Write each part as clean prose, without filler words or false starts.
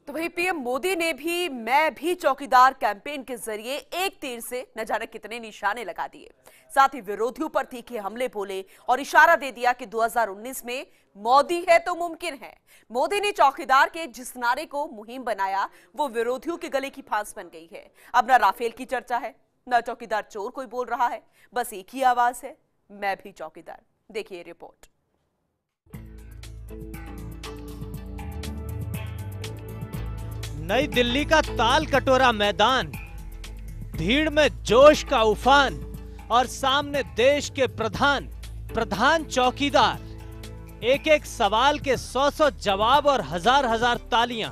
तो वहीं पीएम मोदी ने भी मैं भी चौकीदार कैंपेन के जरिए एक तीर से न जाने कितने निशाने लगा दिए। साथ ही विरोधियों पर तीखे हमले बोले और इशारा दे दिया कि 2019 में मोदी है तो मुमकिन है। मोदी ने चौकीदार के जिस नारे को मुहिम बनाया वो विरोधियों के गले की फांस बन गई है। अब न राफेल की चर्चा है, न चौकीदार चोर कोई बोल रहा है, बस एक ही आवाज है, मैं भी चौकीदार। देखिए रिपोर्ट। नई दिल्ली का ताल कटोरा मैदान, भीड़ में जोश का उफान और सामने देश के प्रधान चौकीदार। एक एक सवाल के 100 जवाब और हजार तालियां।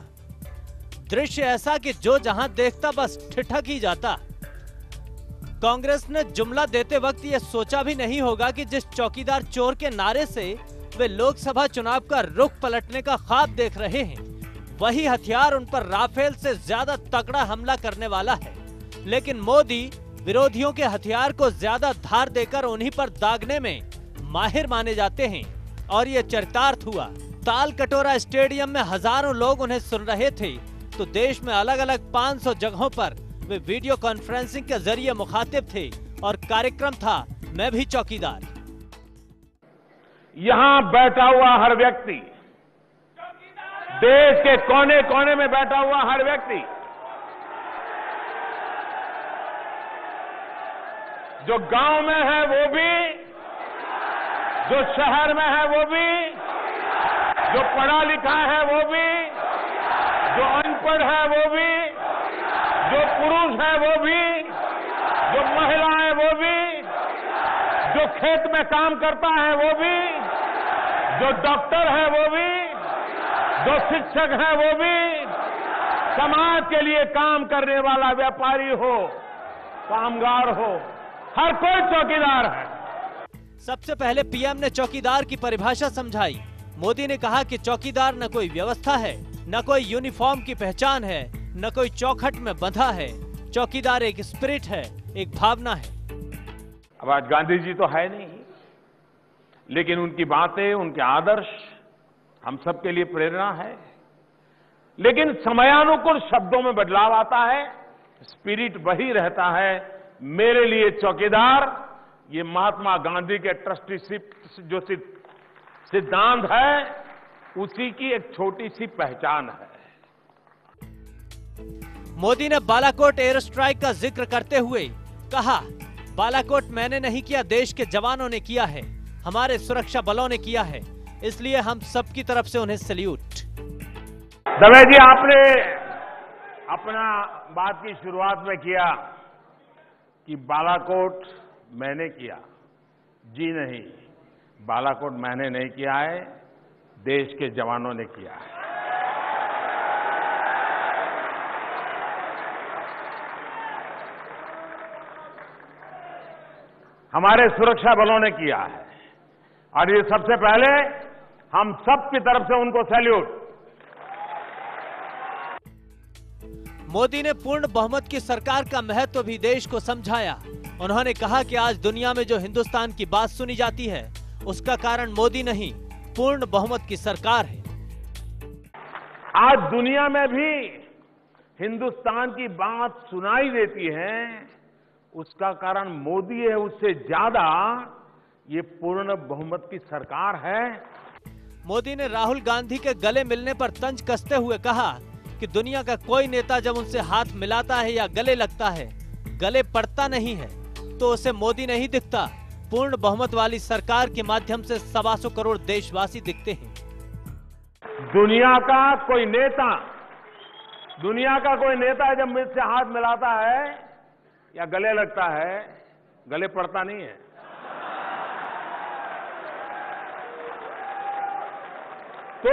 दृश्य ऐसा कि जो जहां देखता बस ठिठक ही जाता। कांग्रेस ने जुमला देते वक्त यह सोचा भी नहीं होगा कि जिस चौकीदार चोर के नारे से वे लोकसभा चुनाव का रुख पलटने का ख्वाब देख रहे हैं, वही हथियार उन पर राफेल से ज्यादा तगड़ा हमला करने वाला है। लेकिन मोदी विरोधियों के हथियार को ज्यादा धार देकर उन्हीं पर दागने में माहिर माने जाते हैं और ये चरितार्थ हुआ। ताल कटोरा स्टेडियम में हजारों लोग उन्हें सुन रहे थे तो देश में अलग अलग 500 जगहों पर वे वीडियो कॉन्फ्रेंसिंग के जरिए मुखातिब थे और कार्यक्रम था मैं भी चौकीदार। यहाँ बैठा हुआ हर व्यक्ति, देश के कोने कोने में बैठा हुआ हर व्यक्ति जो गांव में है वो भी, जो शहर में है वो भी, जो पढ़ा लिखा है वो भी, जो अनपढ़ है वो भी, जो पुरुष है वो भी, जो महिला है वो भी, जो खेत में काम करता है वो भी, जो डॉक्टर है वो भी, जो शिक्षक है वो भी, समाज के लिए काम करने वाला व्यापारी हो, कामगार हो, हर कोई चौकीदार है। सबसे पहले पीएम ने चौकीदार की परिभाषा समझाई। मोदी ने कहा कि चौकीदार न कोई व्यवस्था है, न कोई यूनिफॉर्म की पहचान है, न कोई चौखट में बंधा है। चौकीदार एक स्पिरिट है, एक भावना है। अब आज गांधी जी तो है नहीं, लेकिन उनकी बातें, उनके आदर्श हम सबके लिए प्रेरणा है। लेकिन समयानुकूल शब्दों में बदलाव आता है, स्पिरिट वही रहता है। मेरे लिए चौकीदार ये महात्मा गांधी के ट्रस्टीशिप जो सिद्धांत है, उसी की एक छोटी सी पहचान है। मोदी ने बालाकोट एयर स्ट्राइक का जिक्र करते हुए कहा, बालाकोट मैंने नहीं किया, देश के जवानों ने किया है, हमारे सुरक्षा बलों ने किया है, इसलिए हम सबकी तरफ से उन्हें सैल्यूट। दवे जी, आपने अपना बात की शुरुआत में किया कि बालाकोट मैंने किया। जी नहीं, बालाकोट मैंने नहीं किया है, देश के जवानों ने किया है। हमारे सुरक्षा बलों ने किया है और ये सबसे पहले हम सब की तरफ से उनको सैल्यूट। मोदी ने पूर्ण बहुमत की सरकार का महत्व भी देश को समझाया। उन्होंने कहा कि आज दुनिया में जो हिंदुस्तान की बात सुनी जाती है उसका कारण मोदी नहीं, पूर्ण बहुमत की सरकार है। आज दुनिया में भी हिंदुस्तान की बात सुनाई देती है, उसका कारण मोदी है, उससे ज्यादा ये पूर्ण बहुमत की सरकार है। मोदी ने राहुल गांधी के गले मिलने पर तंज कसते हुए कहा कि दुनिया का कोई नेता जब उनसे हाथ मिलाता है या गले लगता है, गले पड़ता नहीं है, तो उसे मोदी नहीं दिखता, पूर्ण बहुमत वाली सरकार के माध्यम से 125 करोड़ देशवासी दिखते हैं। दुनिया का कोई नेता जब मुझसे हाथ मिलाता है या गले लगता है, गले पड़ता नहीं है। तो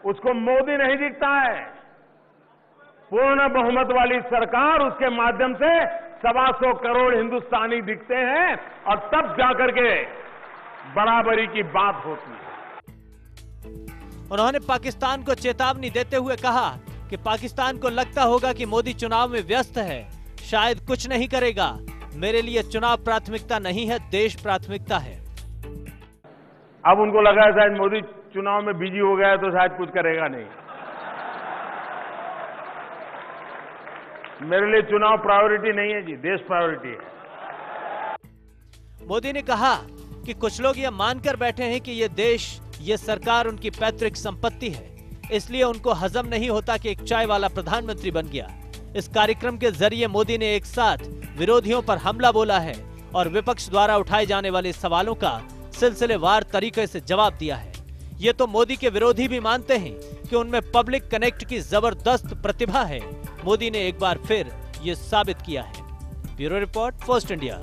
उसको मोदी नहीं दिखता है, पूर्ण बहुमत वाली सरकार, उसके माध्यम से 125 करोड़ हिंदुस्तानी दिखते हैं और तब जाकर के बराबरी की बात होती है। उन्होंने पाकिस्तान को चेतावनी देते हुए कहा कि पाकिस्तान को लगता होगा कि मोदी चुनाव में व्यस्त है, शायद कुछ नहीं करेगा। मेरे लिए चुनाव प्राथमिकता नहीं है, देश प्राथमिकता है। अब उनको लगा शायद मोदी चुनाव में बिजी हो गया है तो शायद कुछ करेगा नहीं। मेरे लिए चुनाव प्रायोरिटी नहीं है जी, देश प्रायोरिटी है। मोदी ने कहा कि कुछ लोग यह मानकर बैठे हैं कि ये देश, ये सरकार उनकी पैतृक संपत्ति है, इसलिए उनको हजम नहीं होता कि एक चाय वाला प्रधानमंत्री बन गया। इस कार्यक्रम के जरिए मोदी ने एक साथ विरोधियों पर हमला बोला है और विपक्ष द्वारा उठाए जाने वाले सवालों का सिलसिलेवार तरीके से जवाब दिया है। ये तो मोदी के विरोधी भी मानते हैं कि उनमें पब्लिक कनेक्ट की जबरदस्त प्रतिभा है। मोदी ने एक बार फिर ये साबित किया है। Bureau report, first India.